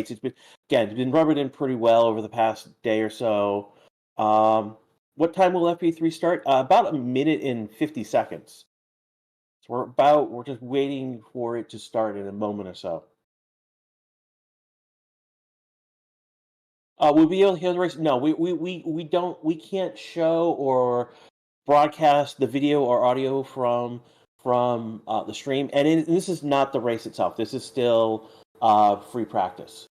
It's been rubbing in pretty well over the past day or so. Um, what time will FP3 start? About a minute and 50 seconds. So we're just waiting for it to start in a moment or so. We'll be able to hear the race. No, we can't show or broadcast the video or audio from the stream. This is not the race itself. This is still free practice.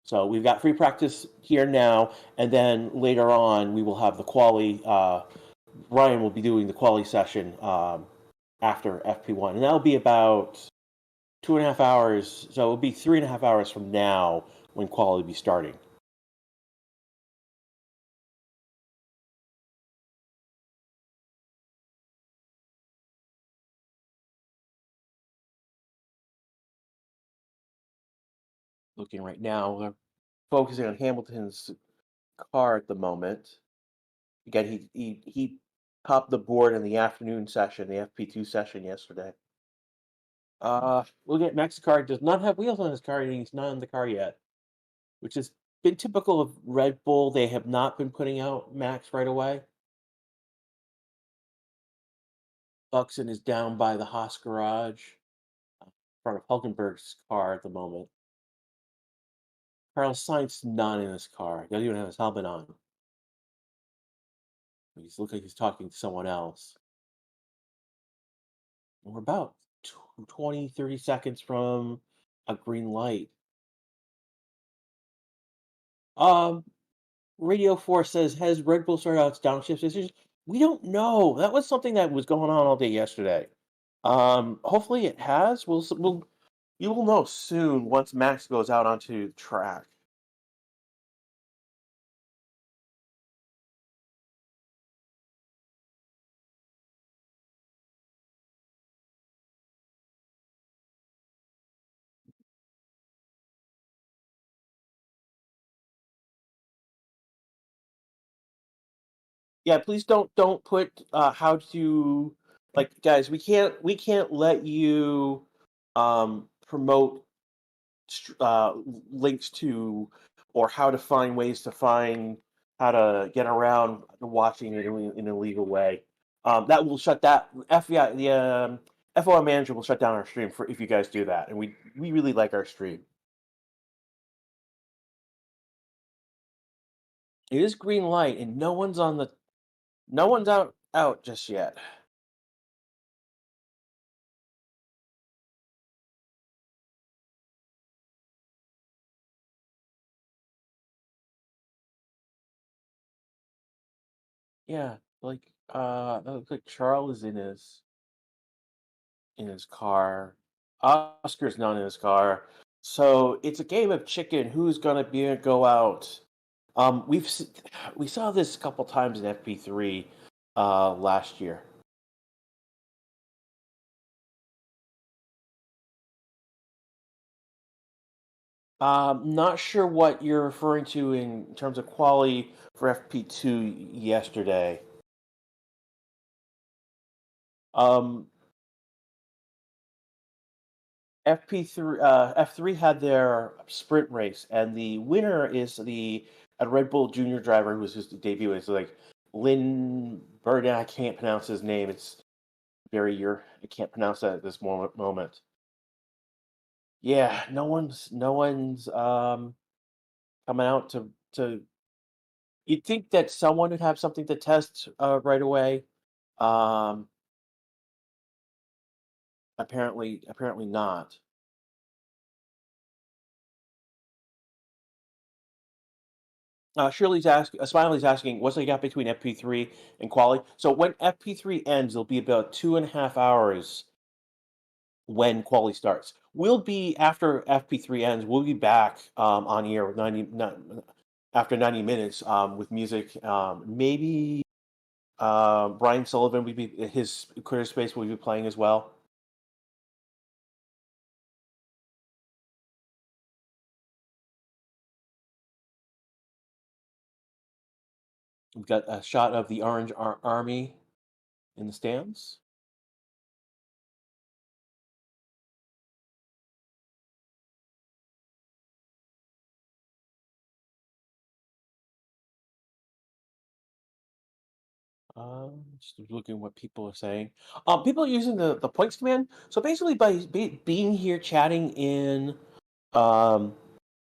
So we've got free practice here now, and then later on we will have the quali. Ryan will be doing the quali session after FP1, and that'll be about 2.5 hours. So it'll be 3.5 hours from now when quali will be starting. Looking right now, we're focusing on Hamilton's car at the moment. Again, he topped the board in the afternoon session, the FP2 session yesterday. Look at Max's car does not have wheels on his car, and he's not in the car yet, which has been typical of Red Bull. They have not been putting out Max right away. Buxton is down by the Haas garage, in front of Hulkenberg's car at the moment. Carlos Sainz not in his car. He doesn't even have his helmet on. He's looks like he's talking to someone else. We're about 20, 30 seconds from a green light. Um, Radio 4 says, has Red Bull started out its downshift decisions? We don't know. That was something that was going on all day yesterday. Hopefully it has. You will know soon once Max goes out onto the track. Yeah, please don't put how to like guys. We can't let you promote links to or how to find ways to find how to get around watching it in a legal way. That will shut that FBI the FOM manager will shut down our stream for if you guys do that, and we really like our stream. It is green light, and no one's out just yet. Yeah, like that looks like Charles is in his car. Oscar's not in his car. So it's a game of chicken. Who's gonna go out? We saw this a couple times in FP3 last year. Not sure what you're referring to in terms of quality for FP2 yesterday. Um, F3 had their sprint race, and the winner is the a Red Bull junior driver who was just debuting. It's like Lynn Burden. I can't pronounce his name. It's very your. I can't pronounce that at this moment. Yeah, no one's coming out to. You'd think that someone would have something to test right away. Um, apparently not. Smiley's asking, what's the gap between FP3 and quali? So when FP3 ends, it'll be about 2.5 hours when quali starts. We'll be after FP3 ends. We'll be back on air with after 90 minutes with music. Maybe Brian Sullivan will be his Critter Space will be playing as well. We've got a shot of the Orange Army in the stands. Just looking at what people are saying. People are using the points command. So basically, by being here, chatting in, um,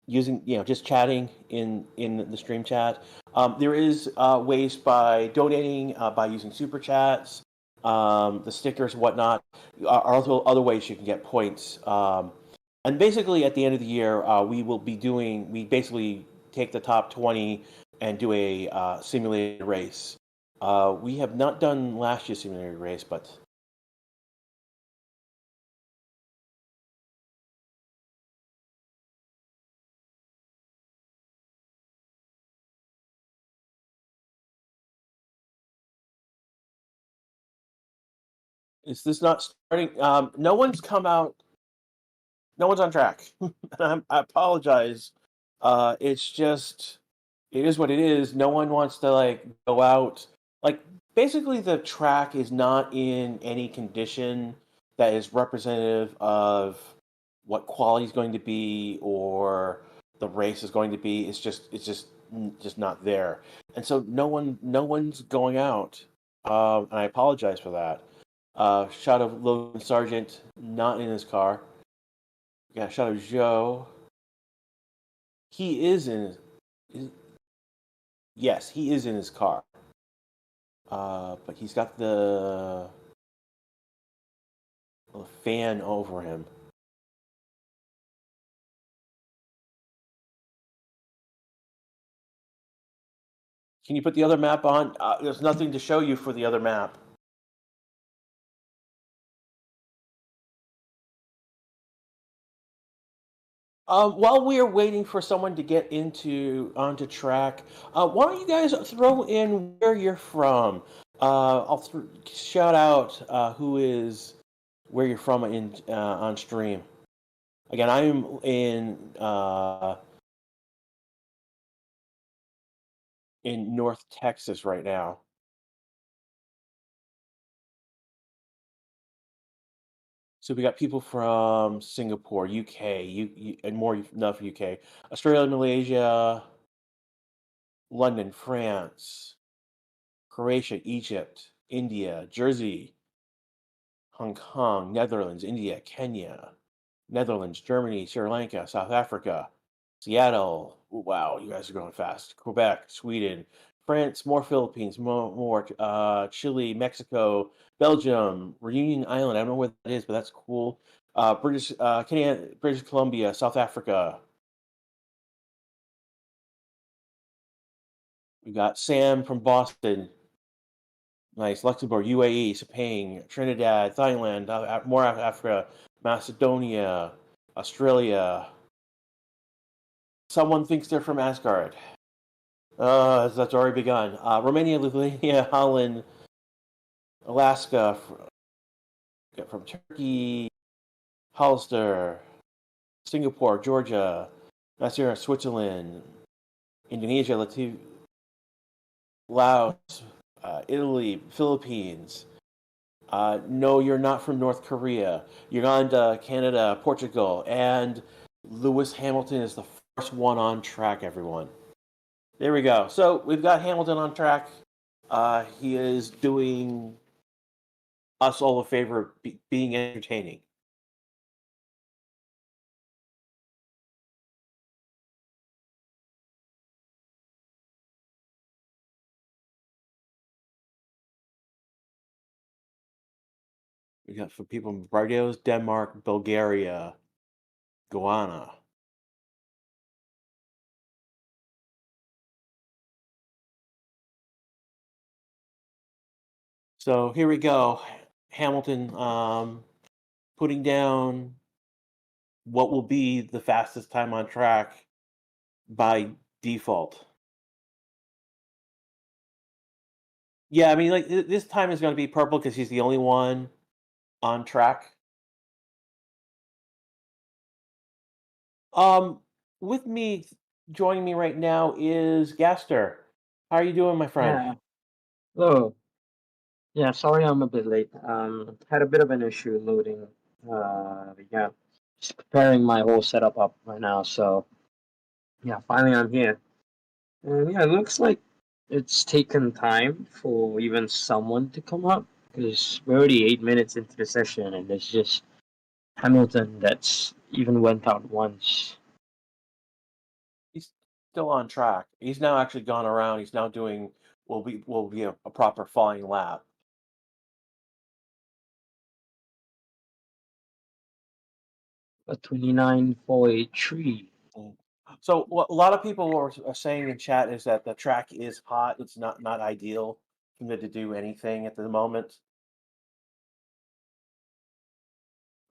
using just chatting in the stream chat. There is ways by donating, by using super chats, the stickers, whatnot. Are also other ways you can get points. And basically, at the end of the year, we will be doing. We basically take the top 20 and do a simulated race. We have not done last year's simulated race, but is this not starting? No one's come out. No one's on track. I apologize. It's just it is what it is. No one wants to like go out. Like basically, the track is not in any condition that is representative of what quality is going to be or the race is going to be. It's just not there. And so no one's going out. And I apologize for that. Shot of Logan Sargent not in his car. Yeah, shot of Joe. He is in. Is, yes, he is in his car. But he's got the fan over him. Can you put the other map on? There's nothing to show you for the other map. While we are waiting for someone to get onto track, why don't you guys throw in where you're from? I'll shout out who is where you're from on stream. Again, I'm in North Texas right now. So we got people from Singapore, UK, and more enough UK, Australia, Malaysia, London, France, Croatia, Egypt, India, Jersey, Hong Kong, Netherlands, India, Kenya, Netherlands, Germany, Sri Lanka, South Africa, Seattle. Ooh, wow, you guys are going fast. Quebec, Sweden, France, more Philippines, more Chile, Mexico, Belgium, Reunion Island. I don't know where that is, but that's cool. British Columbia, South Africa. We got Sam from Boston. Nice. Luxembourg, UAE, Sepang, Trinidad, Thailand, more Africa, Macedonia, Australia. Someone thinks they're from Asgard. That's already begun. Romania, Lithuania, Holland, Alaska, from Turkey, Hollister, Singapore, Georgia, Macedonia, Switzerland, Indonesia, Laos, Italy, Philippines. No, you're not from North Korea. Uganda, Canada, Portugal, and Lewis Hamilton is the first one on track, everyone. There we go. So we've got Hamilton on track. He is doing us all a favor being entertaining. We got some people from Barbados, Denmark, Bulgaria, Guyana. So here we go. Hamilton putting down what will be the fastest time on track by default. Yeah, I mean, like this time is going to be purple because he's the only one on track. Um, with me joining me right now is Gaster. How are you doing, my friend? Yeah. Hello. Yeah, sorry I'm a bit late. Had a bit of an issue loading. Yeah, just preparing my whole setup up right now. So yeah, finally I'm here. And yeah, it looks like it's taken time for even someone to come up because we're already 8 minutes into the session and there's just Hamilton that's even went out once. He's still on track. He's now actually gone around. He's now doing will be a proper flying lap. A 29.483. Mm. So what a lot of people are saying in chat is that the track is hot. It's not ideal for them to do anything at the moment.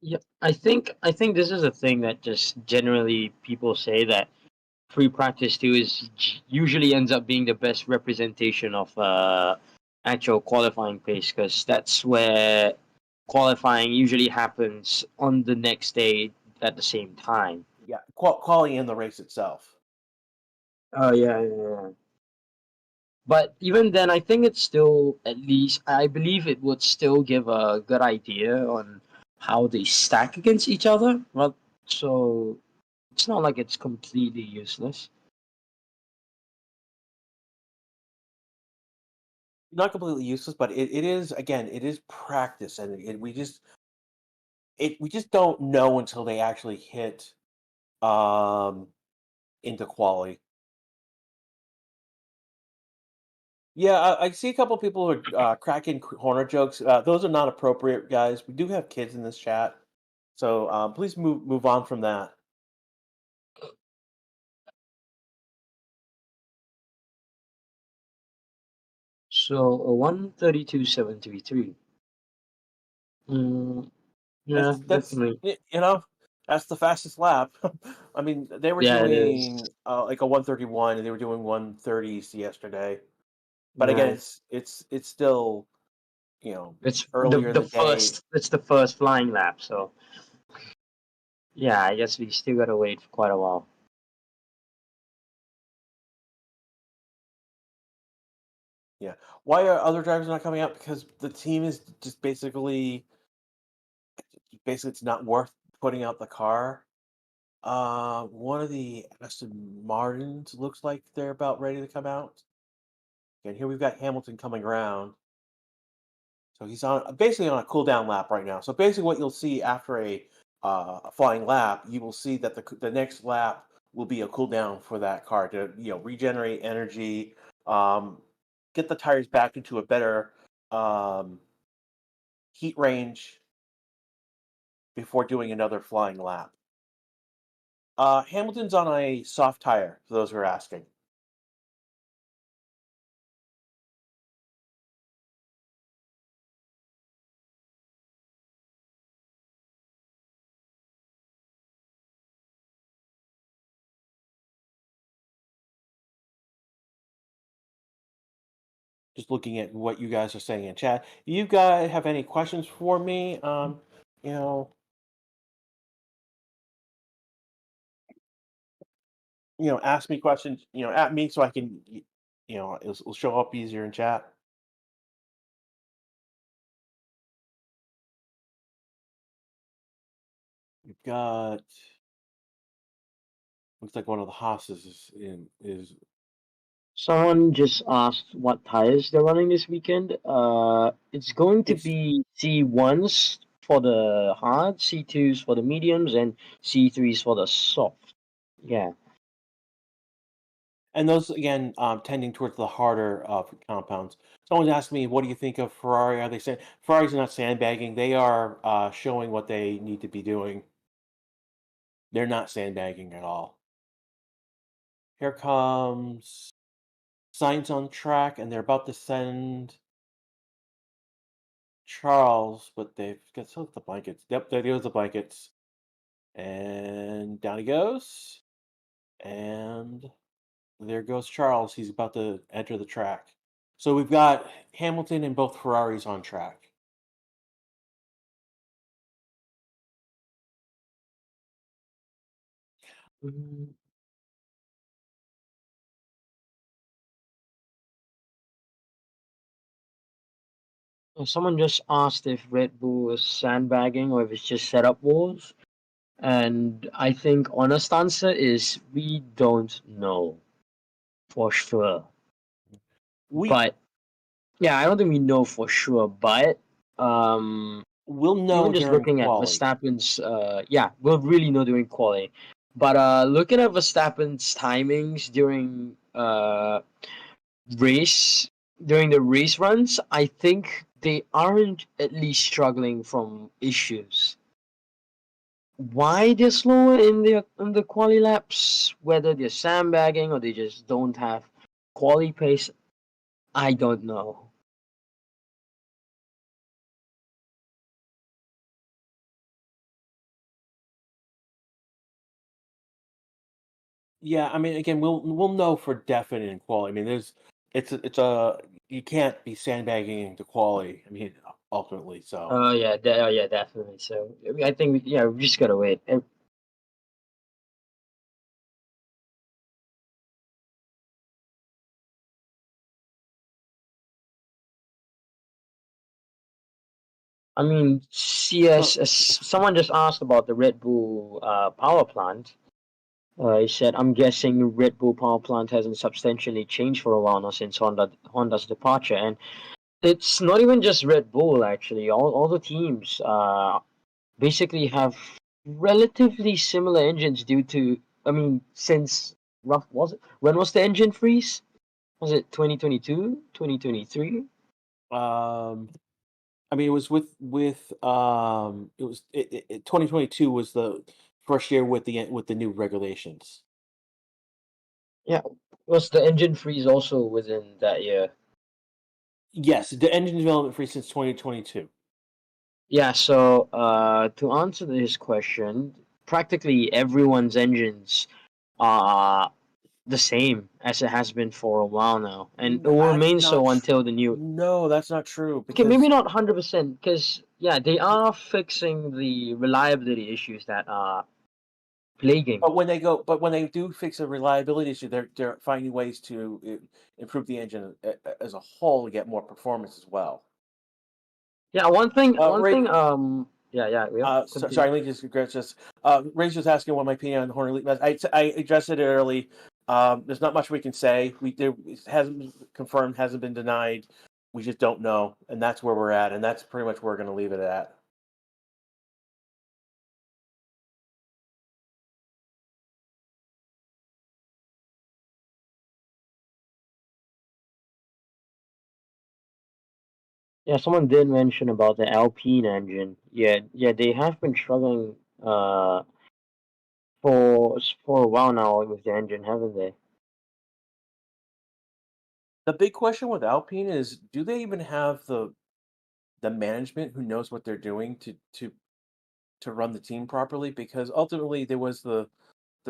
Yeah, I think this is a thing that just generally people say that free practice too is usually ends up being the best representation of actual qualifying pace because that's where qualifying usually happens on the next day at the same time. Yeah, quality in the race itself. Oh yeah. But even then, I think it's still at least I believe it would still give a good idea on how they stack against each other. Well, so it's not like it's completely useless. Not completely useless, but it is again it is practice, and we just don't know until they actually hit um into quality. Yeah, I see a couple people who are cracking corner jokes. Those are not appropriate, guys. We do have kids in this chat, so please move on from that. So a 132.733. Mm, yeah, That's definitely. you know that's the fastest lap. I mean, they were Yeah, it is. doing like a 131, and they were doing 130s yesterday. But again, Yeah, it's still it's the earlier in the the day. first. It's the first flying lap. So yeah, I guess we still gotta wait for quite a while. Yeah. Why are other drivers not coming out? Because the team is just basically it's not worth putting out the car. One of the Aston Martins looks like they're about ready to come out. And here we've got Hamilton coming around. So he's on basically on a cool down lap right now. So basically, what you'll see after a flying lap, you will see that the next lap will be a cool down for that car to regenerate energy, um, get the tires back into a better um, heat range before doing another flying lap. Hamilton's on a soft tire, for those who are asking. Just looking at what you guys are saying in chat. You guys have any questions for me? You know, ask me questions. At me so I can, it'll show up easier in chat. We've got looks like one of the Haas's is Someone just asked what tires they're running this weekend. It's going to it's be C1s for the hard, C2s for the mediums, and C3s for the soft. Yeah. and those again tending towards the harder compounds. Someone's asked me, "What do you think of Ferrari?" Are they saying Ferrari's not sandbagging? They are showing what they need to be doing. They're not sandbagging at all. Here comes Signs on track, and they're about to send Charles, but they've got still the blankets. Yep, there goes the blankets, and down he goes, and there goes Charles. He's about to enter the track. So we've got Hamilton and both Ferraris on track. Mm, Someone just asked if Red Bull is sandbagging or if it's just setup wars. And I think honest answer is we don't know for sure. We But yeah, I don't think we know for sure. But um, will know even just during looking at quali. Verstappen's, yeah, we'll really know during quality. But looking at Verstappen's timings race during the race runs, I think they aren't at least struggling from issues. Why they're slower in the quali laps, whether they're sandbagging or they just don't have quali pace, I don't know. Yeah, I mean, again, we'll know for definite in quali. I mean, it's a you can't be sandbagging into quali. I mean, ultimately, so. Yeah, yeah, definitely. So I think yeah, we just gotta wait. I mean, CS. So Someone just asked about the Red Bull power plant. He said, "I'm guessing Red Bull power plant hasn't substantially changed for a while now since Honda's departure, and it's not even just Red Bull actually. All the teams basically have relatively similar engines due to. I mean, since rough was it? When was the engine freeze? Was it 2022, 2023? um, I mean, it was it was 2022 was the first year with the new regulations. Yeah, was the engine freeze also within that year? Yes, the engine development free since 2022. Yeah, so to answer his question, practically everyone's engines are the same as it has been for a while now, and it will That's remain not so tr- until the new. No, that's not true Okay, maybe because not 100%, because yeah, they are fixing the reliability issues that are plaguing. but when they do fix a reliability issue, they're finding ways to improve the engine as a whole to get more performance as well. Yeah, one Ray, thing. Yeah. Continue. sorry, let me just Ray's just asking what my opinion on the Horner Elite. I addressed it early. There's not much we can say. It hasn't been confirmed, hasn't been denied. We just don't know, and that's where we're at, and that's pretty much where we're going to leave it at. Yeah, someone did mention about the Alpine engine. Yeah, they have been struggling for a while now with the engine, haven't they? The big question with Alpine is, do they even have the management who knows what they're doing to run the team properly? Because ultimately, there was the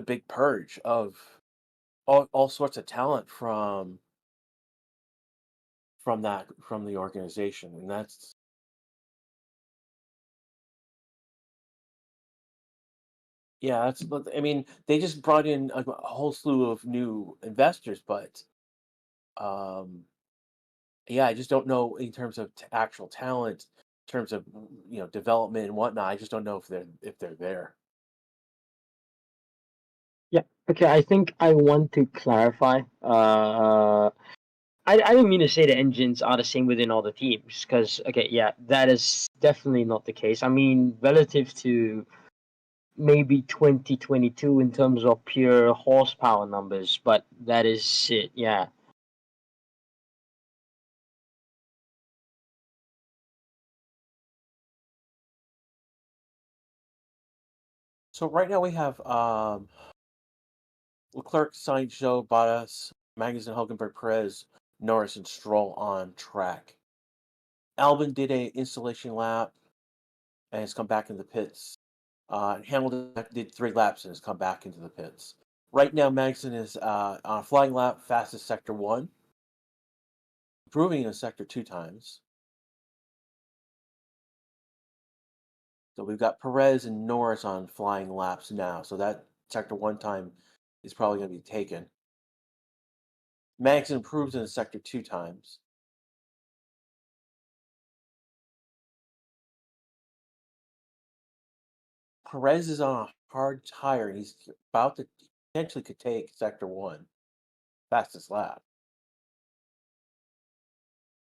big purge of all sorts of talent from the organization, and that's yeah, that's. But I mean, they just brought in a whole slew of new investors, but um, yeah, I just don't know in terms of actual talent, in terms of development and whatnot. I just don't know if they're there. Yeah. Okay, I think I want to clarify. I didn't mean to say the engines are the same within all the teams, because okay, yeah, that is definitely not the case. I mean, relative to maybe 2022 in terms of pure horsepower numbers, but that is it. Yeah. So right now we have Leclerc, Sainz, Joe, Bottas, Magnussen, Hulkenberg, Perez, Norris, and Stroll on track. Albon did a installation lap and has come back in the pits. Hamilton did 3 laps and has come back into the pits. Right now, Magnussen is on a flying lap, fastest sector 1, improving in sector 2 times. So we've got Perez and Norris on flying laps now. So that sector 1 time is probably going to be taken. Magnussen improves in sector 2 times. Perez is on a hard tire, and he's about to potentially could take sector 1, fastest lap.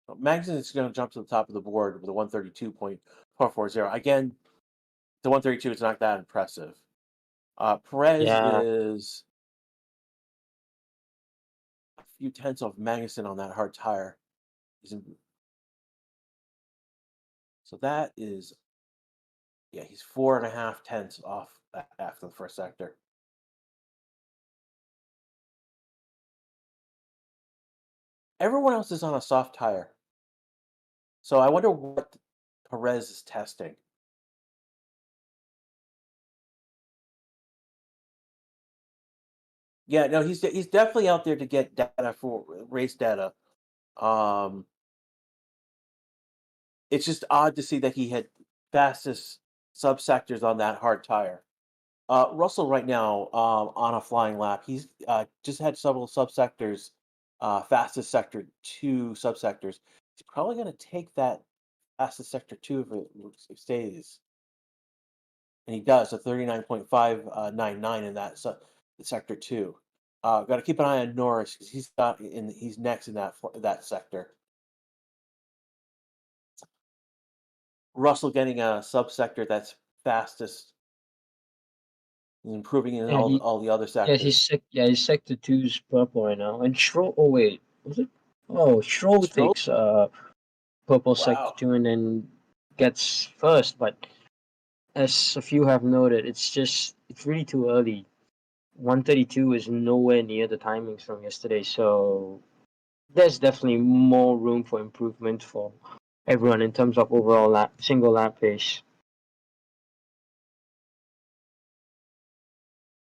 Magnussen is going to jump to the top of the board with a 132.440. Again, the 132 is not that impressive. Perez Yeah, is a few tenths off Magnussen on that hard tire. So that is, yeah, he's 4.5 tenths off after the first sector. Everyone else is on a soft tire. So I wonder what Perez is testing. Yeah, no, he's definitely out there to get data for race data. Um, it's just odd to see that he had fastest subsectors on that hard tire. Russell right now on a flying lap. He's just had several subsectors, fastest sector 2 subsectors. He's probably going to take that fastest sector 2 if it stays. And he does a 39.599 in that sector 2. Got to keep an eye on Norris because he's next in that sector. Russell getting a subsector that's fastest, he's improving in yeah, all the other sectors. he's sector two's purple right now. And Stroll, oh wait, was it? Oh, Stroll Stroll, takes purple sector wow. two and then gets first, but as a few have noted, it's really too early. 132 is nowhere near the timings from yesterday, so there's definitely more room for improvement for everyone in terms of overall single lap pace.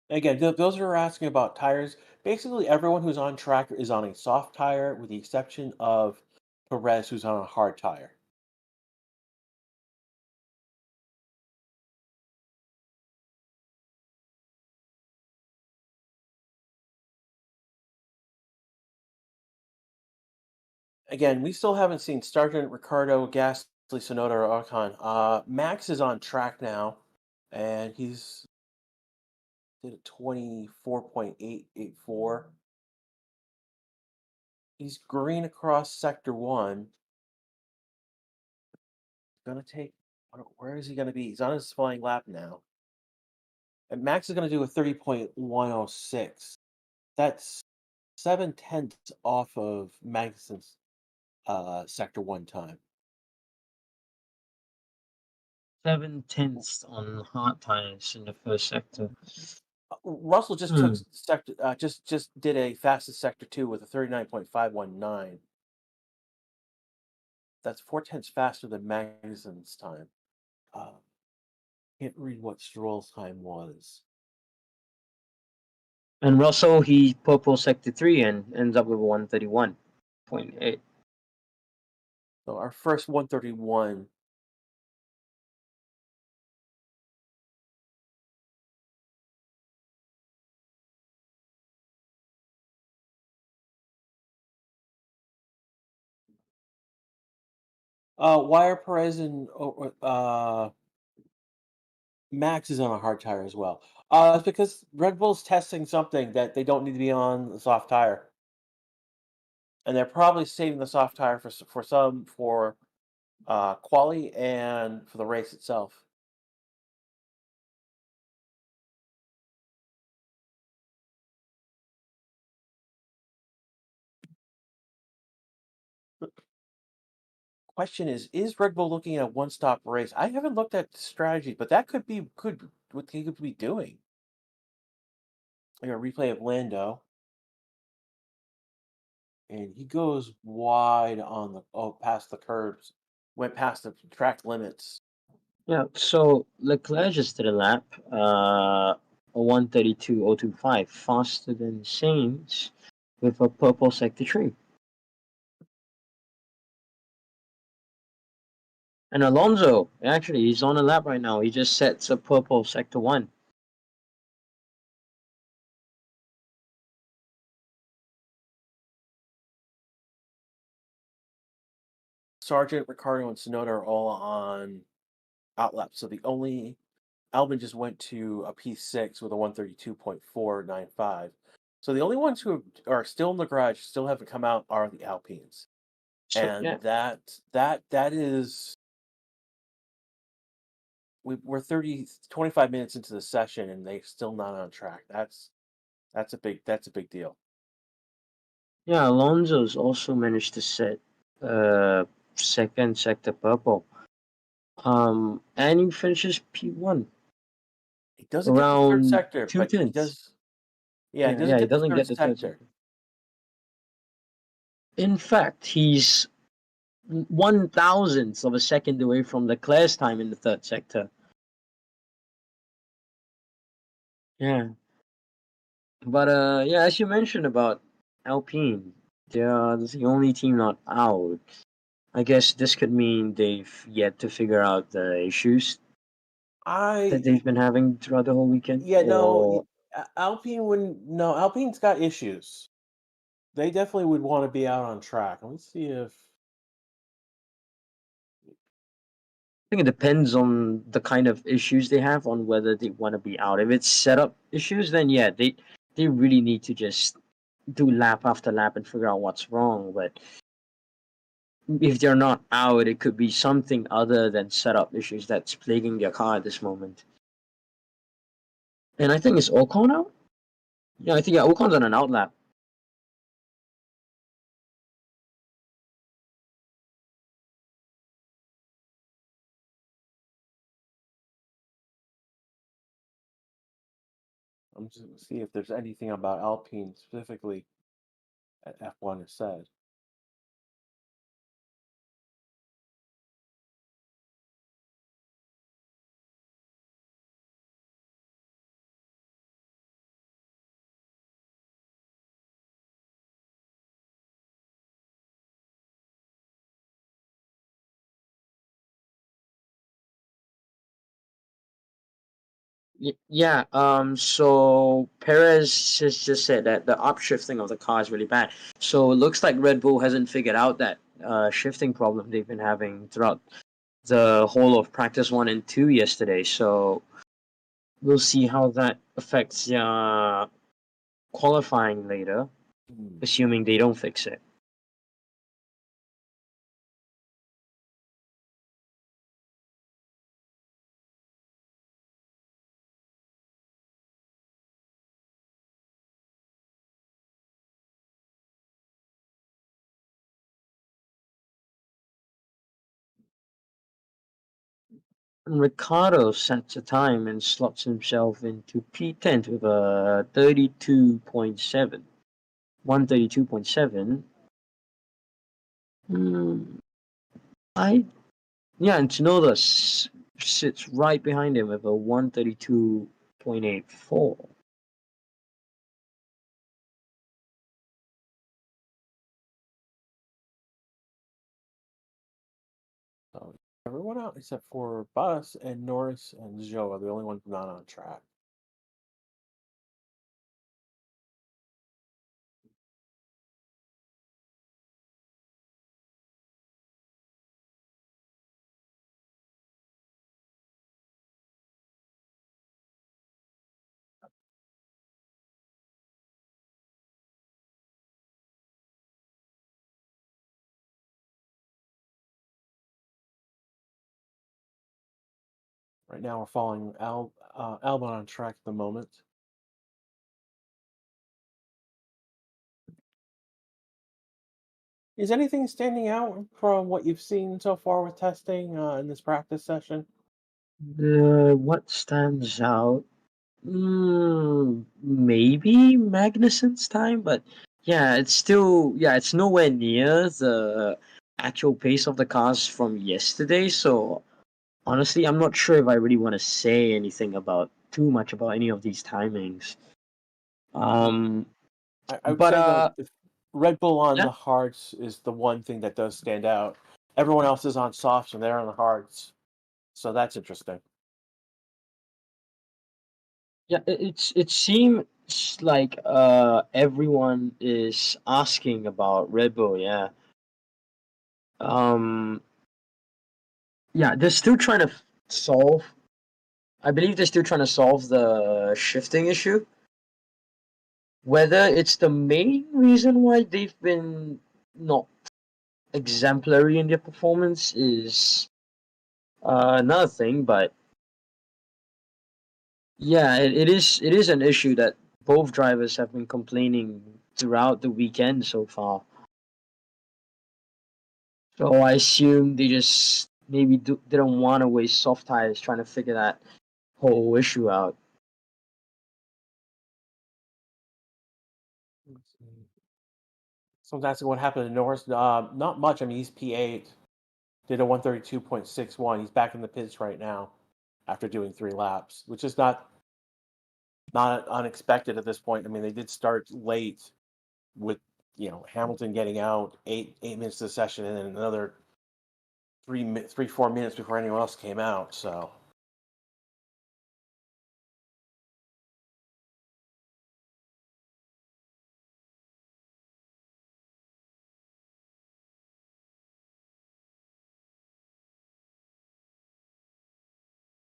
Again, those who are asking about tires, basically everyone who's on track is on a soft tire, with the exception of Perez, who's on a hard tire. Again, we still haven't seen Sargent, Ricardo, Gasly, Sonoda, or Ocon. Max is on track now, and he's did a 24.884. He's green across sector 1. Gonna take, where is he gonna be? He's on his flying lap now. And Max is gonna do a 30.106. That's 7 tenths off of Magnussen's sector 1 time. 7 tenths on hard tires in the first sector. Russell just took Hmm. sector just did a fastest sector 2 with a 39.519. That's 4 tenths faster than Magnussen's time. Can't read what Stroll's time was. And Russell, he purple sector 3 and ends up with 131.8. So our first 131. Why are Perez and Max is on a hard tire as well? It's because Red Bull's testing something that they don't need to be on the soft tire, and they're probably saving the soft tire for quali and for the race itself. Question is Red Bull looking at a one-stop race? I haven't looked at the strategy, but that could be what he could be doing. Like a replay of Lando, and he goes wide on past the curbs, went past the track limits. Yeah, so Leclerc just did a lap, a 132.025, faster than Sainz with a purple sector 3. And Alonso, actually, he's on a lap right now. He just sets a purple sector 1. Sargent, Ricardo, and Sonoda are all on outlap. So the only Albin just went to a P6 with a 132.495. So the only ones who are still in the garage, still haven't come out, are the Alpines. So and yeah, that is we're 25 minutes into the session and they're still not on track. That's a big deal. yeah. Alonso's also managed to set uh second sector purple. And he finishes P1 He doesn't get the third around sector, two but he tenths. does. Yeah, he Yeah, doesn't yeah. He get the doesn't third get the third sector. sector. In fact, he's 1,000th of a second away from Leclerc's time in the third sector. Yeah, but yeah, as you mentioned about Alpine, they're the only team not out. I guess this could mean they've yet to figure out the issues that I they've been having throughout the whole weekend, Yeah, no, or Alpine wouldn't. No, Alpine's got issues. They definitely would want to be out on track. Let me see if I think it depends on the kind of issues they have on whether they want to be out. If it's setup issues, then yeah, they really need to just do lap after lap and figure out what's wrong. But if they're not out, it could be something other than setup issues that's plaguing their car at this moment. And I think it's Ocon out. Yeah, I think yeah, Ocon's on an out lap. I'm just gonna see if there's anything about Alpine specifically at F1 is said. Yeah. So Perez has just said that the upshifting of the car is really bad. So it looks like Red Bull hasn't figured out that shifting problem they've been having throughout the whole of practice 1 and 2 yesterday. So we'll see how that affects qualifying later, Hmm. assuming they don't fix it. And Ricardo sets a time and slots himself into P10 with a 32.7. 132.7. I Yeah, and Tsunoda sits right behind him with a 132.84. So everyone out except for Bus and Norris and Zhou are the only ones not on track. Right now, we're following Albon on track at the moment. Is anything standing out from what you've seen so far with testing in this practice session? What stands out? Maybe Magnussen's time, but it's nowhere near the actual pace of the cars from yesterday. So honestly, I'm not sure if I really want to say anything about too much about any of these timings. Yeah, Um, I would but say the Red Bull on yeah, the hards is the one thing that does stand out. Everyone else is on softs and they're on the hards, so that's interesting. yeah, it seems like everyone is asking about Red Bull. Yeah, um, yeah, they're still trying to solve. I believe they're still trying to solve the shifting issue. Whether it's the main reason why they've been not exemplary in their performance is another thing. But yeah, it is an issue that both drivers have been complaining throughout the weekend so far. So I assume they just maybe didn't want to waste soft tires trying to figure that whole issue out. So that's what happened to Norris. Not much. I mean, he's P8, did a 132.61. He's back in the pits right now after doing 3 laps, which is not unexpected at this point. I mean, they did start late with Hamilton getting out 8 minutes of the session, and then another 4 minutes before anyone else came out. So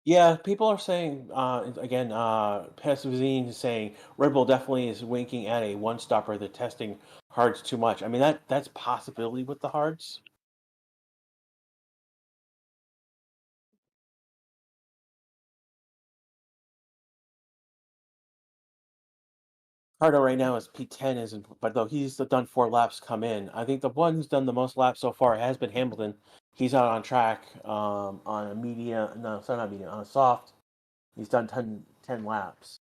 yeah, people are saying again. Pesavine is saying Red Bull definitely is winking at a one stopper. They're testing hards too much. I mean that's possibility with the hards. Ricardo right now is P10, isn't, but though he's done 4 laps come in. I think the one who's done the most laps so far has been Hamilton. He's out on track on a medium, no, sorry, not medium, on a soft. He's done 10 laps.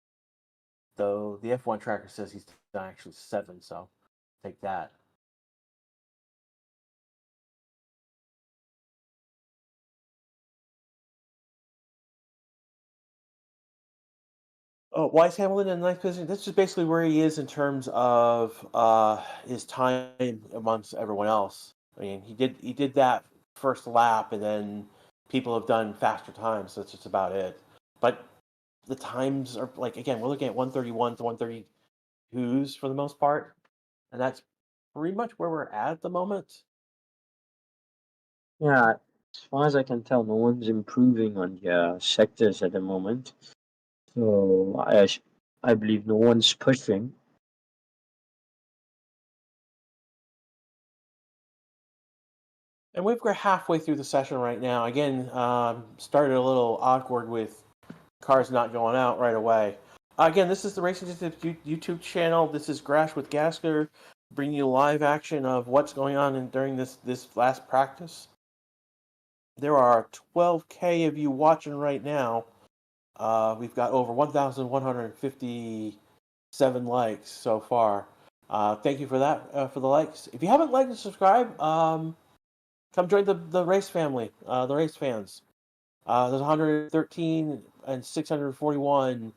Though the F1 tracker says he's done actually 7, so take that. Oh, why is Hamilton in ninth position? That's just basically where he is in terms of his time amongst everyone else. I mean, he did that first lap, and then people have done faster times. So that's just about it. But the times are like again, we're looking at 131 to 132s for the most part, and that's pretty much where we're at the moment. Yeah, as far as I can tell, no one's improving on their sectors at the moment. So I believe no one's pushing. And we're halfway through the session right now. Again, started a little awkward with cars not going out right away. Again, this is the Racing Tips YouTube channel. This is Grash with Gasker, bringing you live action of what's going on during this last practice. There are 12K of you watching right now. We've got over 1,157 likes so far. Thank you for that, for the likes. If you haven't liked and subscribed, come join the race family, the race fans. There's 113 and 641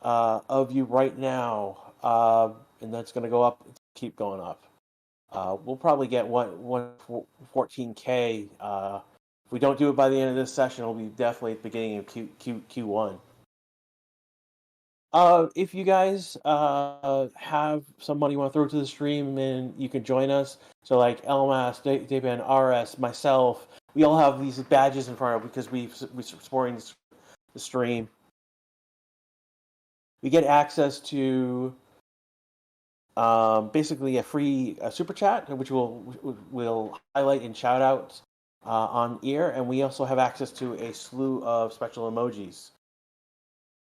of you right now, and that's going to go up, keep going up. We'll probably get 14K. If we don't do it by the end of this session, it'll be definitely at the beginning of Q1. If you guys have some money you want to throw to the stream, and you can join us. So like LMAS, Daban, RS, myself, we all have these badges in front of because we're supporting the stream. We get access to basically a free super chat, which we'll highlight and shout out on air, and we also have access to a slew of special emojis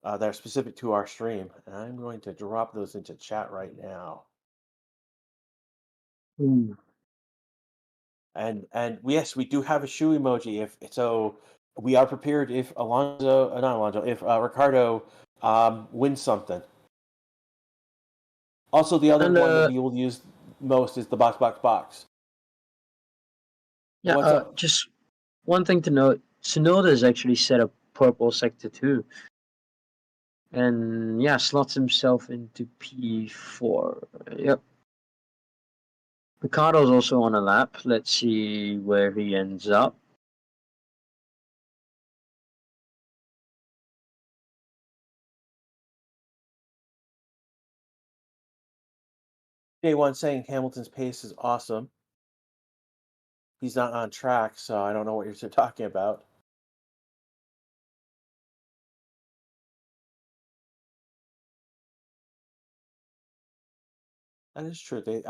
that are specific to our stream. And I'm going to drop those into chat right now. Hmm. And yes, we do have a shoe emoji. If so, we are prepared if Alonso, not Alonso, if Ricardo wins something. Also, the other And one that we will use most is the box, box, box. yeah, What's up? just one thing to note: Sonoda is actually set up purple sector 2, and yeah, slots himself into P4. Yep. Ricardo's also on a lap. Let's see where he ends up. Day one saying Hamilton's pace is awesome. He's not on track, so I don't know what you're talking about. That is true. The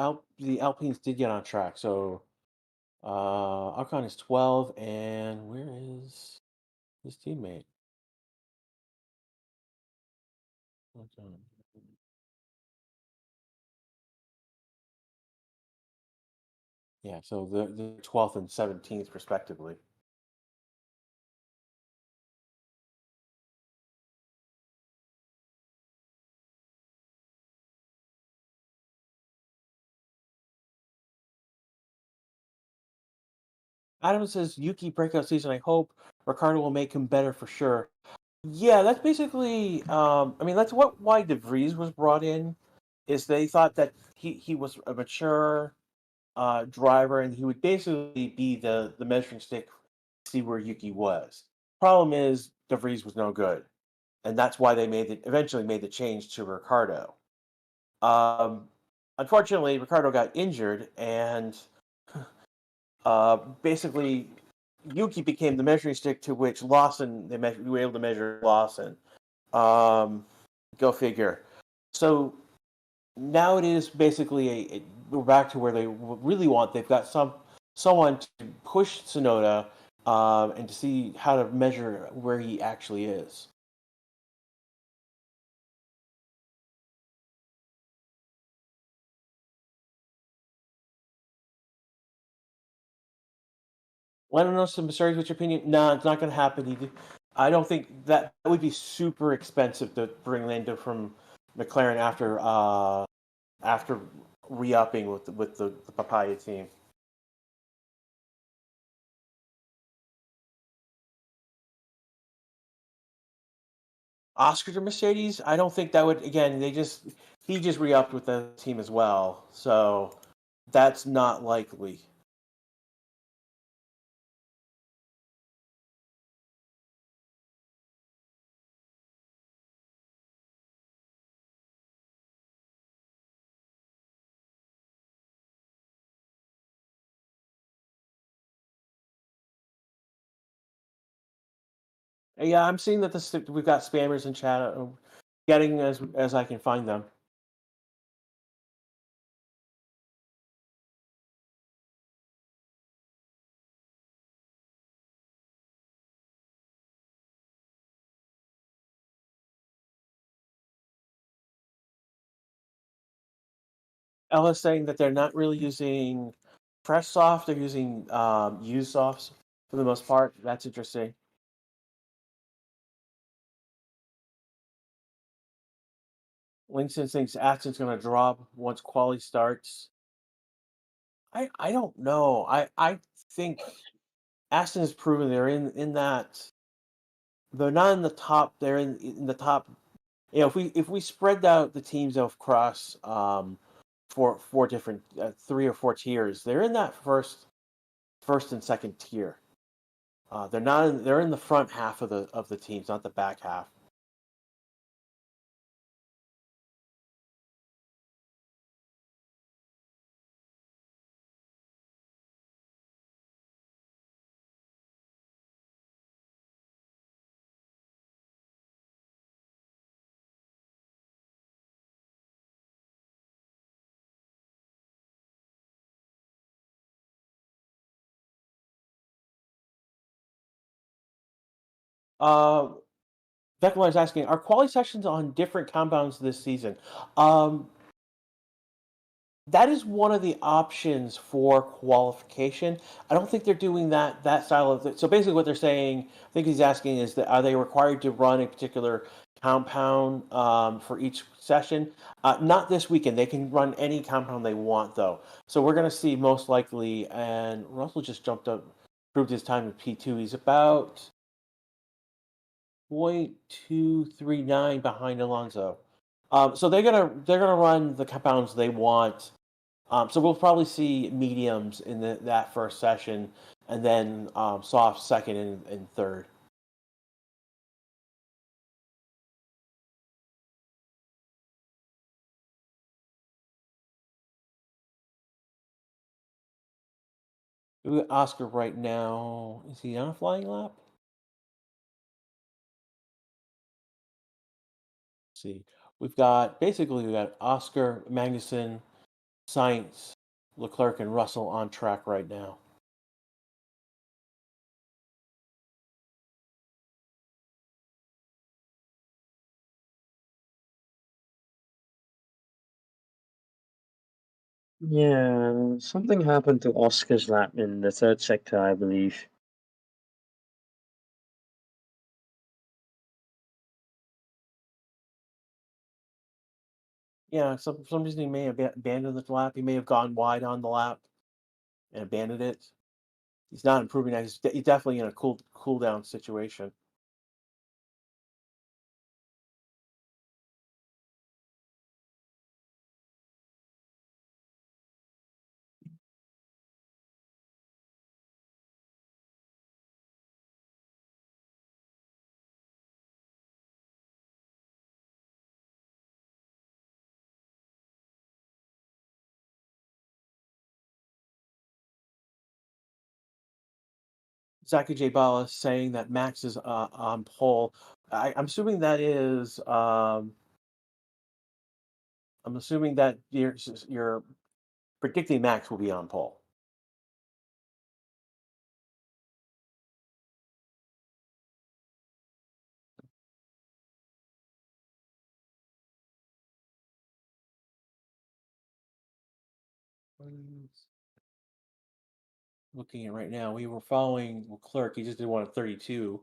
Alpines did get on track, so Ocon is 12, and where is his teammate? Ocon. Yeah, so the 12th and 17th respectively. Adam says Yuki breakout season. I hope Ricardo will make him better for sure. Yeah, that's basically. I mean, that's what why De Vries was brought in. Is they thought that he was a mature driver and he would basically be the measuring stick to see where Yuki was. Problem is De Vries was no good, and that's why they eventually made the change to Ricardo. Um, Unfortunately, Ricardo got injured, and basically Yuki became the measuring stick to which Lawson we were able to measure Lawson. Um, Go figure. So now it is basically we're back to where they really want. They've got someone to push Sonoda and to see how to measure where he actually is. Well, I don't know, some sorry, what's your opinion? No, it's not going to happen. I don't think that would be super expensive to bring Lando from McLaren after re-upping with the Papaya team. Oscar to Mercedes, I don't think that would. Again, he just re-upped with the team as well, so that's not likely. Yeah, I'm seeing that we've got spammers in chat. Getting as I can find them. Ella's saying that they're not really using fresh soft; they're using used softs for the most part. That's interesting. Winston thinks Aston's going to drop once quality starts. I don't know. I think Aston has proven they're in that they're not in the top. They're in the top. You know, if we spread out the teams across four different 3 or 4 tiers, they're in that first and second tier. They're not. They're in the front half of the teams, not the back half. Uh, Declan is asking, are quality sessions on different compounds this season? Um, that is one of the options for qualification. I don't think they're doing that style of. So basically, what they're saying, I think he's asking, is that are they required to run a particular compound for each session? Not this weekend. They can run any compound they want, though. So we're going to see most likely. And Russell just jumped up, proved his time in P2. He's about 0.239 behind Alonso. So they're gonna run the compounds they want. So we'll probably see mediums in that first session, and then soft second and third. Oscar right now, is he on a flying lap? Let's see, we've got Oscar, Magnussen, Sainz, Leclerc, and Russell on track right now. Yeah, something happened to Oscar's lap in the third sector, I believe. Yeah, for some reason he may have abandoned the lap. He may have gone wide on the lap and abandoned it. He's not improving that. He's definitely in a cool down situation. Zaki J. Bala saying that Max is on pole. I'm assuming that is. I'm assuming that you're predicting Max will be on pole. Looking at right now, we were following Leclerc. He just did one at 32.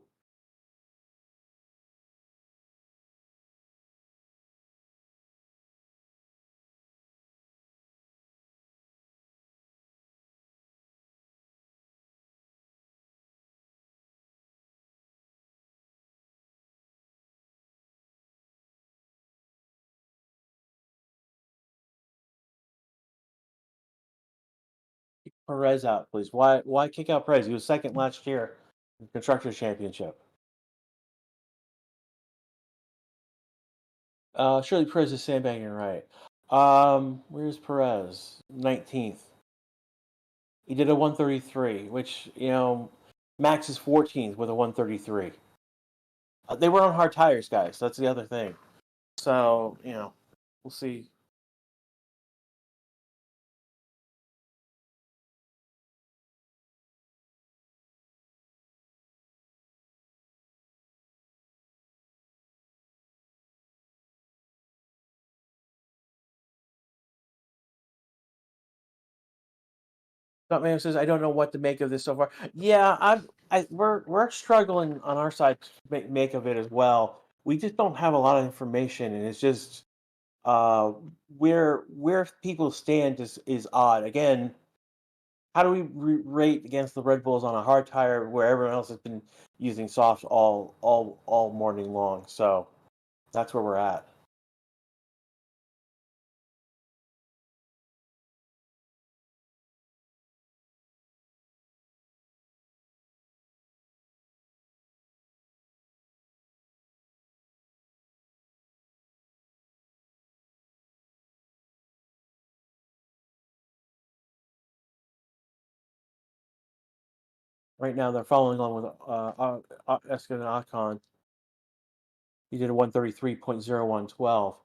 Kick Perez out, please. Why kick out Perez? He was second last year in the Constructors Championship. Surely Perez is sandbagging right. Where's Perez? 19th. He did a 133, which, Max is 14th with a 133. They were on hard tires, guys. That's the other thing. So, we'll see. Scott says, "I don't know what to make of this so far." Yeah, we're struggling on our side to make of it as well. We just don't have a lot of information, and it's just uh, where people stand is odd. Again, how do we rate against the Red Bulls on a hard tire where everyone else has been using softs all morning long? So that's where we're at. Right now, they're following along with Eskin and Akon. He did a 133.0112.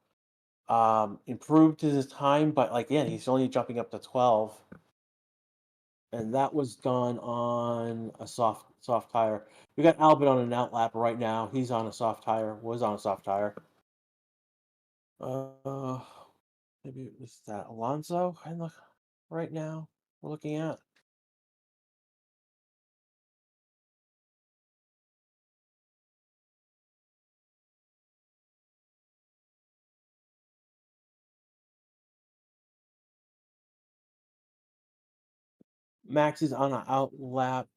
Improved his time, but like, yeah, he's only jumping up to 12, and that was done on a soft tire. We got Albert on an out lap right now. He's on a soft tire. Was on a soft tire. Uh, maybe it was that Alonso. I look right now. We're looking at. Max is on an out lap,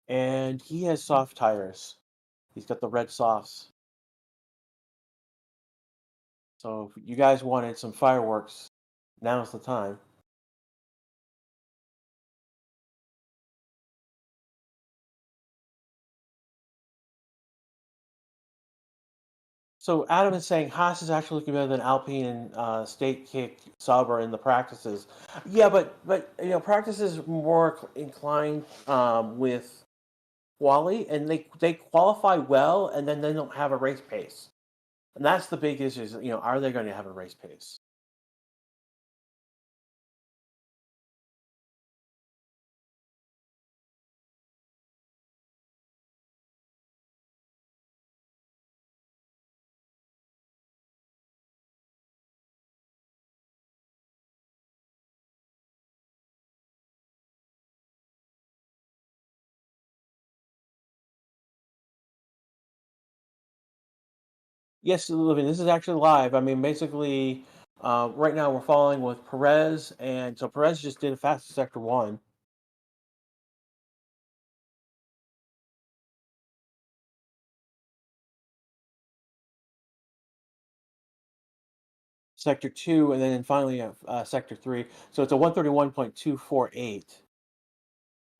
and he has soft tires. He's got the red softs. So if you guys wanted some fireworks, now's the time. So Adam is saying Haas is actually looking better than Alpine and State Kick Sauber in the practices. Yeah, but practices more inclined with quali, and they qualify well, and then they don't have a race pace, and that's the big issue. Is, are they going to have a race pace? Yes, Living. This is actually live. I mean, basically, right now we're following with Perez, and so Perez just did a fastest sector one. Sector two, and then finally sector three. So it's a 131.248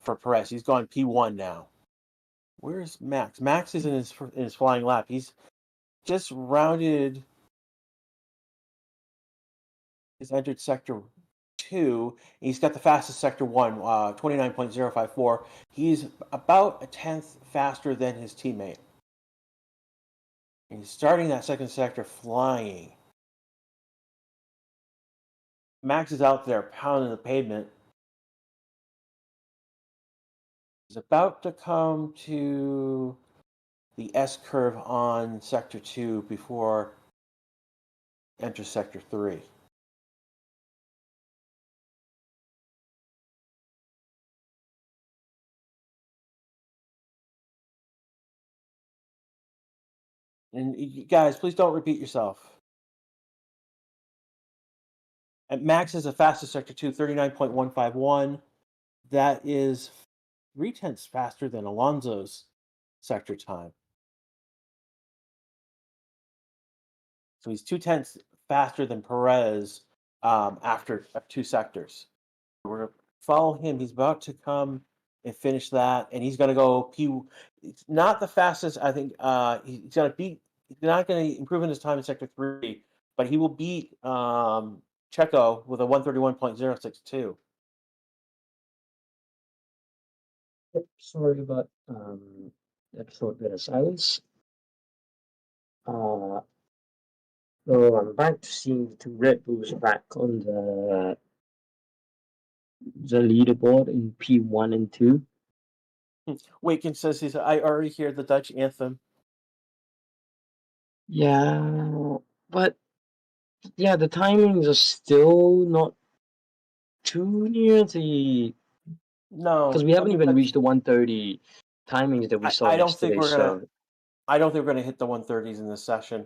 for Perez. He's gone P1 now. Where's Max? Max is in his flying lap. He's just rounded. He's entered sector two. He's got the fastest sector one, 29.054. He's about a tenth faster than his teammate. And he's starting that second sector flying. Max is out there pounding the pavement. He's about to come to the S curve on sector two before enters sector three. And you guys, please don't repeat yourself. And Max is the fastest sector two, 39.151. That is 3/10 faster than Alonso's sector time. So he's 2/10 faster than Perez after two sectors. We're going to follow him. He's about to come and finish that, and he's going to go P. It's not the fastest. I think he's going to beat. He's not going to improve in his time in sector three, but he will beat Checo with a 131.062. Sorry about that short bit of silence. So I'm back to seeing the two Red Bulls back on the leaderboard in P1 and 2. Waken says I already hear the Dutch anthem. Yeah, but yeah, the timings are still not too near the No, because we haven't even reached the 130 timings that we saw I don't think yesterday. we're gonna. So I don't think we're gonna hit the 130s in this session.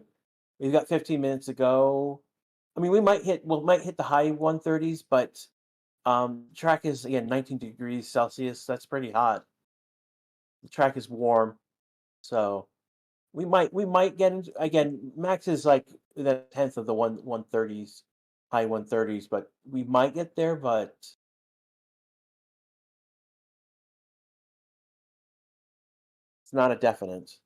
We've got 15 minutes to go. I mean, we might hit the high 130s, but track is again 19 degrees Celsius. That's pretty hot. The track is warm, so we might get into again. Max is like the tenth of the 130s, high 130s, but we might get there, but it's not a definite.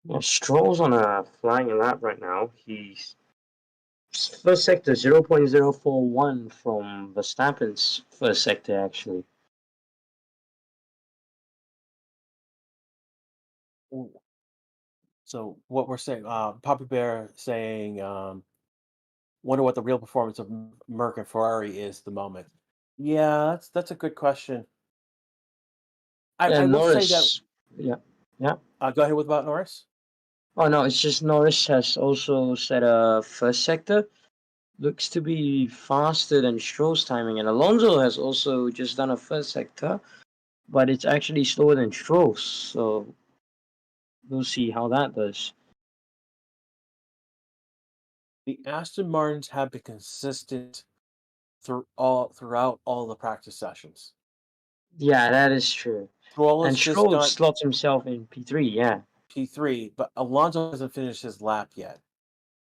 yeah, Stroll's on a flying lap right now. He's first sector 0.041 from Verstappen's first sector actually. So what we're saying, Papa Bear saying, wonder what the real performance of Merck and Ferrari is at the moment. Yeah, that's a good question. Yeah, I will say that. Norris. Yeah, yeah. Go ahead with about Norris. Oh no, it's just Norris has also set a first sector. Looks to be faster than Stroll's timing, and Alonso has also just done a first sector, but it's actually slower than Stroll's. So we'll see how that does. The Aston Martins have been consistent throughout all the practice sessions. Yeah, that is true. Stroll And has just Stroll got slots himself in P3. Yeah, P3, but Alonso hasn't finished his lap yet.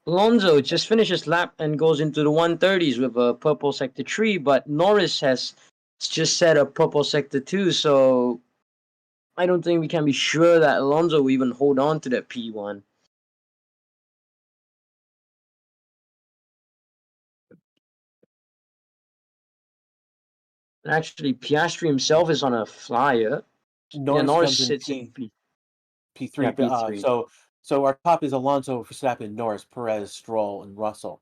Alonso just finishes lap and goes into the 130s with a purple sector 3, but Norris has just set a purple sector 2, so I don't think we can be sure that Alonso will even hold on to that P1. And actually, Piastri himself is on a flyer. Yeah, Norris Norris comes in sits in P3. P3. So our top is Alonso, Verstappen, Norris, Perez, Stroll, and Russell.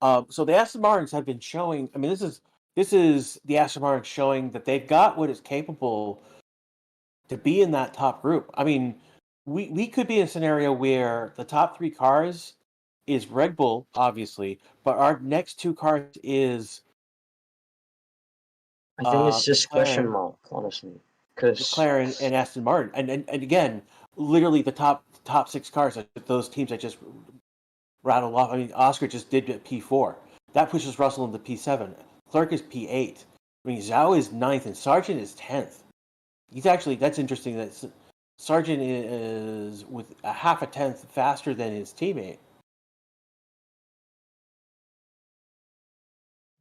So the Aston Martins have been showing. I mean, this is the Aston Martins showing that they've got what is capable to be in that top group. I mean, we could be in a scenario where the top three cars is Red Bull, obviously, but our next two cars is I think it's just question McLaren, mark, honestly, because McLaren and Aston Martin, and again, literally the top six cars, those teams I just rattled off. I mean, Oscar just did at P4. That pushes Russell into P7. Clerk is P8. I mean, Zhao is ninth and Sargent is 10th. He's actually, that's interesting that Sargent is with a half a tenth faster than his teammate.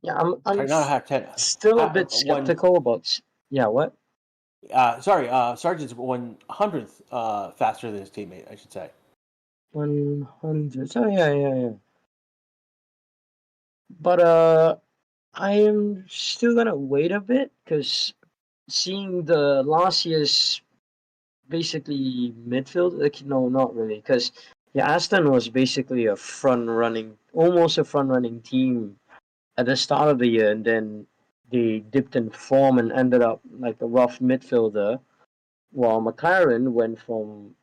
yeah, I'm Sorry, not a half tenth. still a bit One. skeptical about. Yeah, what? Sargent's 100th faster than his teammate, I should say. 100. Oh yeah. But I am still gonna wait a bit because seeing the last year's basically midfield. Like, no, not really, because yeah, Aston was basically almost a front running team at the start of the year, and then they dipped in form and ended up like a rough midfielder, while McLaren went from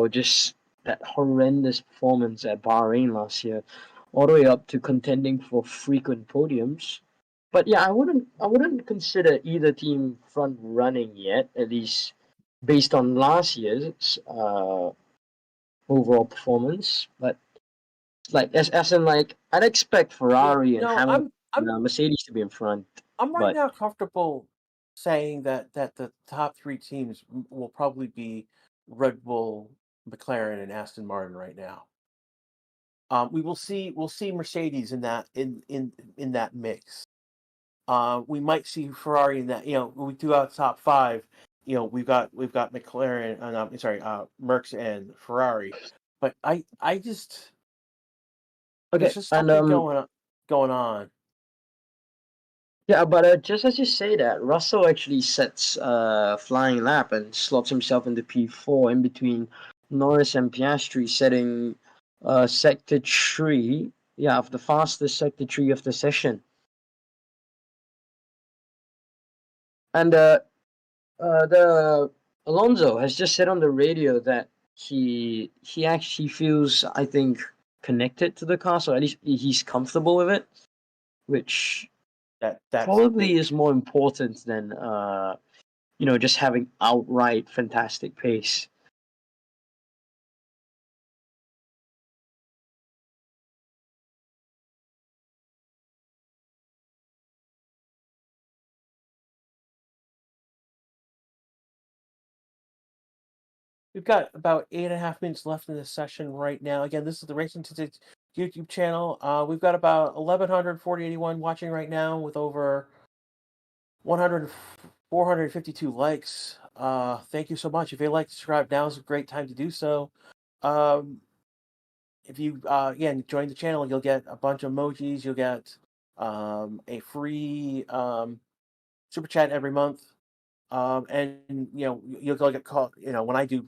just that horrendous performance at Bahrain last year, all the way up to contending for frequent podiums. But yeah, I wouldn't consider either team front running yet, at least based on last year's overall performance. But like as in like I'd expect Yeah, Ferrari and no, Hamilton, Mercedes to be in front. I'm right But now comfortable saying that the top three teams will probably be Red Bull, McLaren, and Aston Martin right now. We'll see Mercedes in that mix. We might see Ferrari in that. When we do out top five, we've got McLaren. Sorry, Mercs and Ferrari. But I just there's okay, just and something going on. yeah, but just as you say that, Russell actually sets flying lap and slots himself into P4 in between Norris and Piastri, setting sector 3, yeah, of the fastest sector 3 of the session. And the Alonso has just said on the radio that he actually feels, I think, connected to the car, so at least he's comfortable with it, which That's probably big. is more important than just having outright fantastic pace. We've got about 8.5 minutes left in this session right now. Again, this is the Racing Statistics YouTube channel. We've got about 1,181 watching right now with over 100, 452 likes. Thank you so much. If you like to subscribe, now is a great time to do so. Um, if you again join the channel, you'll get a bunch of emojis. You'll get a free super chat every month. And you'll get called. When I do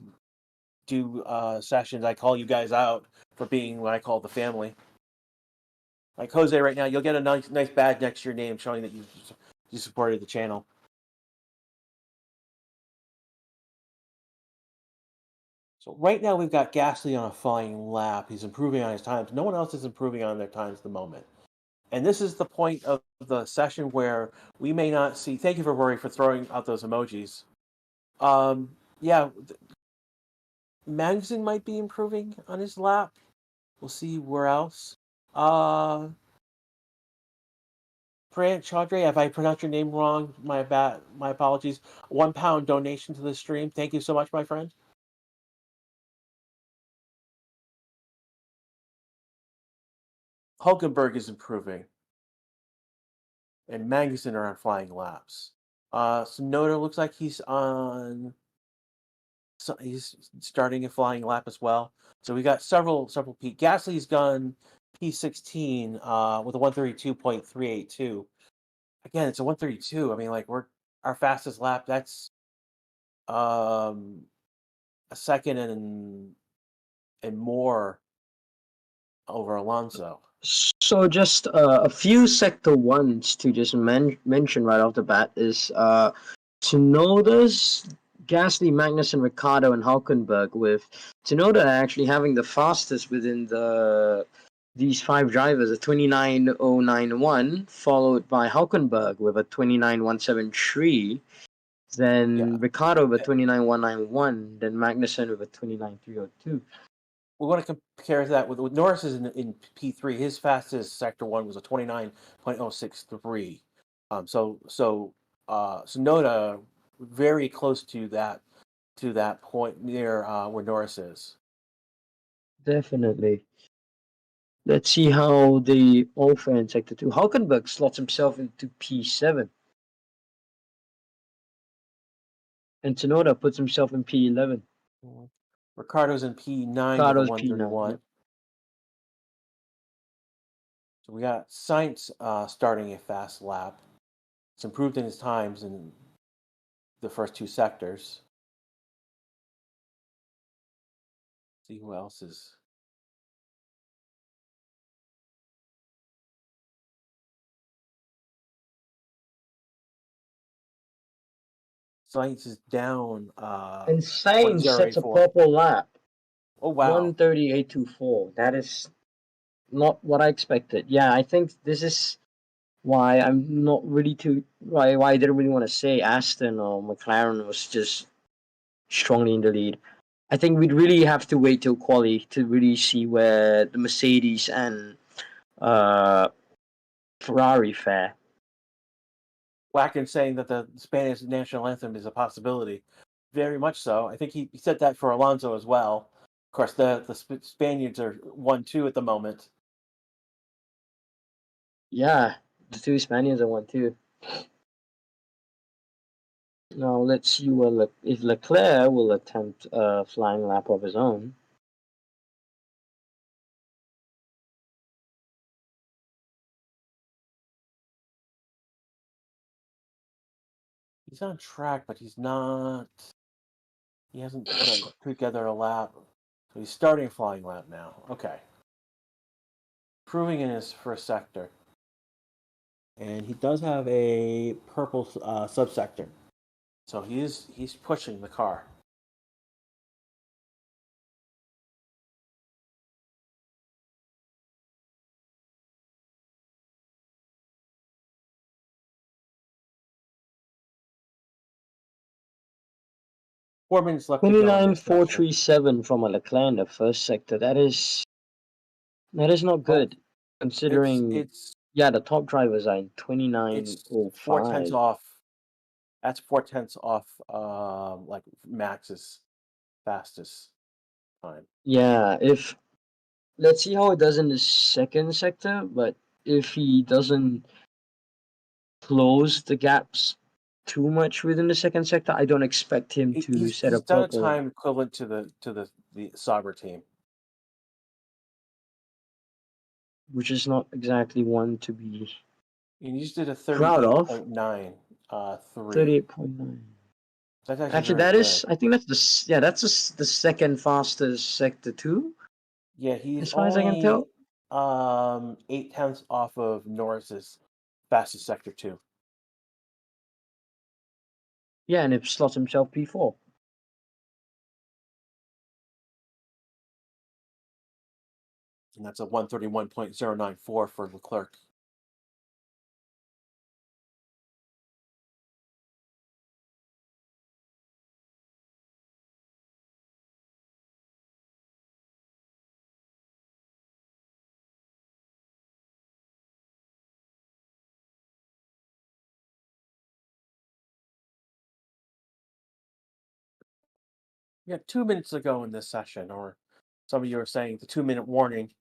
sessions, I call you guys out for being what I call the family. Like Jose right now, you'll get a nice badge next to your name showing that you supported the channel. So right now we've got Gasly on a flying lap. He's improving on his times. No one else is improving on their times at the moment. And this is the point of the session where we may not see. Thank you for Rory for throwing out those emojis. Yeah, Magnussen might be improving on his lap. We'll see where else. Prant Chaudhry, if I pronounced your name wrong, my apologies. £1 donation to the stream. Thank you so much, my friend. Hulkenberg is improving, and Magnussen are on flying laps. Sonoda looks like he's on. So he's starting a flying lap as well. So we got several P. Gasly's gone P16 with a 132.382. Again, it's a 132. I mean, like our fastest lap. That's a second and more over Alonso. So just a few sector ones to just mention right off the bat is Tsunoda's Gasly, Magnussen, Ricciardo, and Hulkenberg, with Tsunoda actually having the fastest within these five drivers, a 29.091, followed by Hulkenberg with a 29.173, then Ricciardo with a 29.191, then Magnussen with a 29.302. We want to compare that with Norris is in P3. His fastest sector one was a 29.063. So Tsunoda very close to that point near where Norris is. Definitely. Let's see how they all fare in sector 2. Hulkenberg slots himself into P7. And Tsunoda puts himself in P11. Ricardo's in P9 Ricciardo's with a P9. 131. Yep. So we got Sainz starting a fast lap. It's improved in his times in the first two sectors. See who else is. Sainz is down. And Sainz sets a 0.084. purple lap. Oh wow! 138.24. That is not what I expected. Yeah, I think this is why I'm not really why I didn't really want to say Aston or McLaren was just strongly in the lead. I think we'd really have to wait till quali to really see where the Mercedes and Ferrari fare. Watkins saying that the Spanish national anthem is a possibility. Very much so. I think he said that for Alonso as well. Of course, the Spaniards are 1-2 at the moment. Yeah, the two Spaniards are 1-2. Now let's see if Leclerc will attempt a flying lap of his own. He's on track, but he's not. He hasn't put together a lap. So he's starting a flying lap now. Okay. Proving in his first sector. And he does have a purple subsector. So he's pushing the car. Four minutes left to go. 29.437 from a Leclerc in the first sector. That is not good, considering the top drivers are in 29.05. 4/10 off. That's 4/10 off like Max's fastest time. Yeah, let's see how it does in the second sector, but if he doesn't close the gaps too much within the second sector, I don't expect him to set a purple. He's done a time equivalent to the Sauber team, which is not exactly one to be. And you just did a 38.9. 38.9. That's actually that is. I think that's the second fastest sector 2. Yeah, he's as far as I can tell. 0.8 off of Norris's fastest sector 2. Yeah, and it slots himself P4. And that's a 131.094 for Leclerc. Yeah, 2 minutes ago in this session, or some of you are saying the 2-minute warning.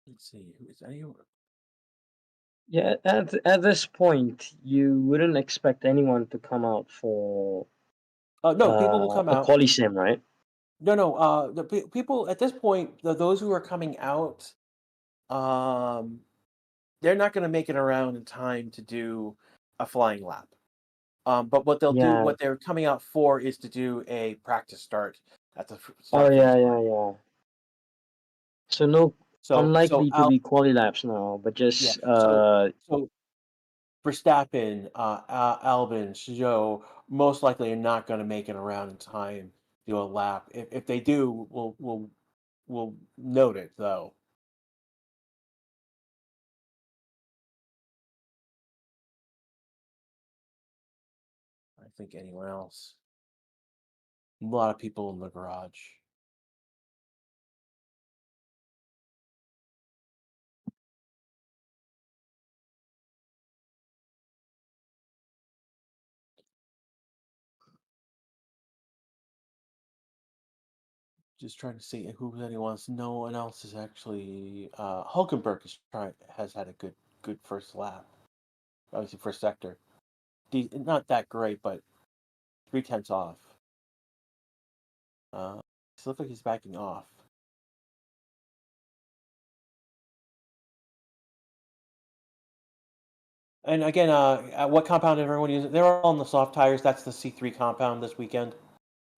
Let's see, who is anyone? Yeah, at this point, you wouldn't expect anyone to come out for. No, people will come out. A quali sim, right? No. The people at this point, those who are coming out, they're not going to make it around in time to do a flying lap. But what they'll do, what they're coming out for, is to do a practice start at the start. Yeah. So unlikely to be quali laps now, but just So Verstappen, Albin, Joe most likely are not going to make it around in time to do a lap. If they do, we'll note it though. I think anyone else. A lot of people in the garage. Just trying to see who anyone else. No one else is actually. Hulkenberg has had a good first lap. Obviously, first sector. Not that great, but 3/10 off. It looks like he's backing off. And again, what compound everyone uses? They're all on the soft tires. That's the C3 compound this weekend.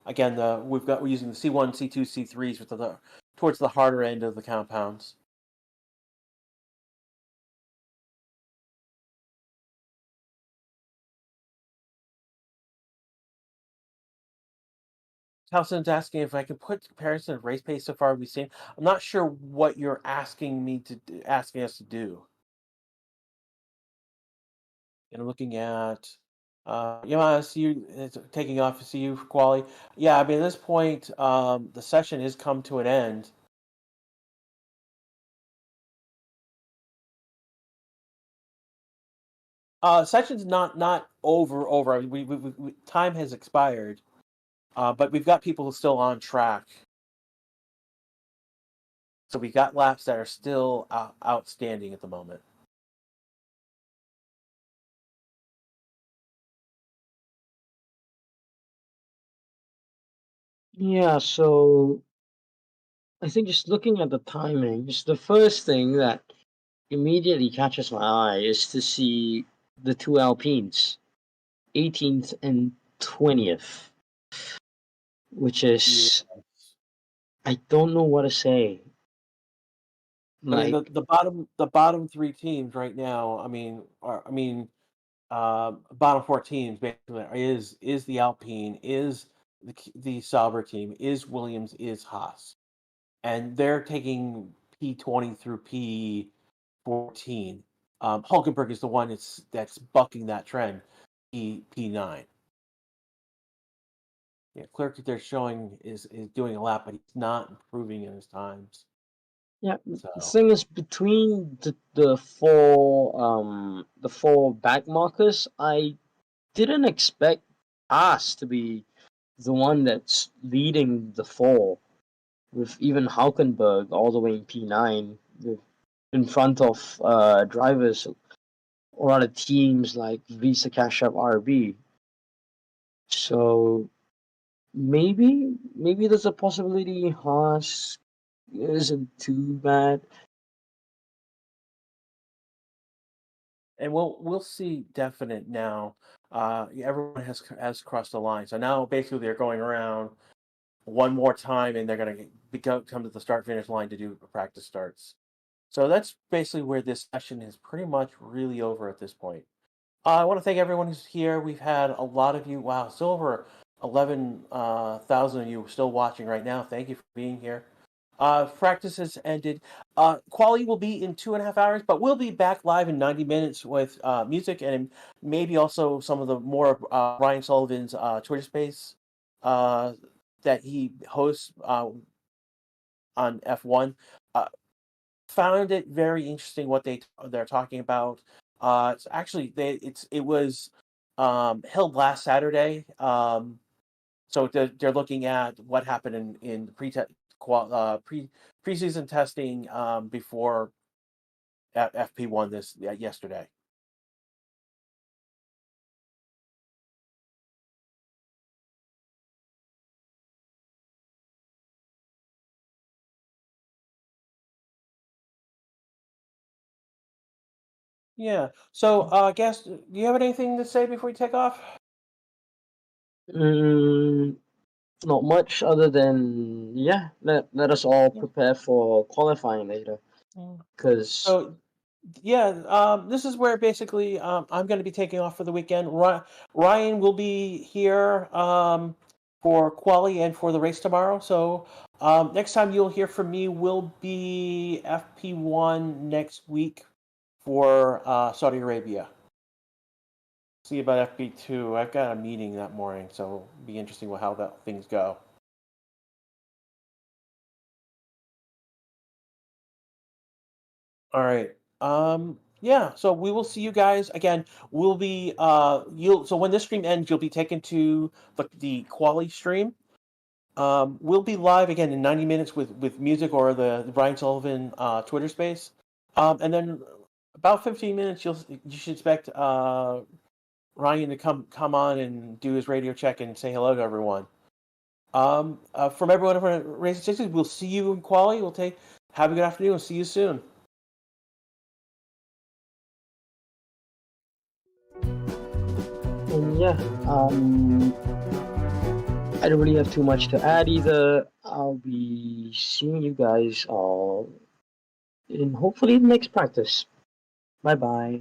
Again, we're using the C1, C2, C3s with towards the harder end of the compounds. Towson's asking if I can put comparison of race pace so far we've seen. I'm not sure what you're asking us to do. And I'm looking at, yeah, CU it's taking off CU for quali. Yeah, I mean at this point, the session has come to an end. Session's not over. I mean, we time has expired, but we've got people still on track. So we got laps that are still outstanding at the moment. Yeah, so I think just looking at the timings, the first thing that immediately catches my eye is to see the two Alpines, 18th and 20th, which Yeah. is, I don't know what to say. I mean Like, the bottom three teams right now. Bottom four teams basically is the Alpine, is the Sauber team, is Williams, is Haas, and they're taking P20 through P14. Hulkenberg is the one that's bucking that trend, P9. Yeah, Clerk they're showing is doing a lap, but he's not improving in his times. yeah, So the thing is between the four back markers, I didn't expect us to be the one that's leading the four, with even Hülkenberg all the way in P9, in front of drivers or other teams like Visa Cash App RB. So maybe there's a possibility Haas isn't too bad. and we'll see definite now. Everyone has crossed the line, so now basically they're going around one more time, and they're going to come to the start finish line to do practice starts. So that's basically where this session is pretty much really over at this point. I want to thank everyone who's here. We've had a lot of you. Wow, still over 11,000 of you still watching right now. Thank you for being here. Practice has ended. Quali will be in 2.5 hours, but we'll be back live in 90 minutes with music and maybe also some of the more Ryan Sullivan's Twitter space that he hosts on F1. Found it very interesting what they're talking about. It's actually it was held last Saturday. So they're looking at what happened in the preseason testing before FP1 yesterday. Yeah. So, guess, do you have anything to say before we take off? Mm, Not much other than, yeah, let us all Yeah. prepare for qualifying later. Mm. Because So Yeah, this is where basically I'm going to be taking off for the weekend. Ryan will be here for quali and for the race tomorrow. So next time you'll hear from me will be FP1 next week for Saudi Arabia. See about FP2. I've got a meeting that morning, so it'll be interesting how that things go. All right. Yeah, so we will see you guys again. We'll be you'll so when this stream ends, you'll be taken to the quali stream. We'll be live again in 90 minutes with music or the Brian Sullivan Twitter space. And then about 15 minutes you should expect Ryan to come on and do his radio check and say hello to everyone. From everyone over Race 60, we'll see you in quali. Have a good afternoon. We'll see you soon. And yeah, I don't really have too much to add either. I'll be seeing you guys all in hopefully the next practice. Bye bye.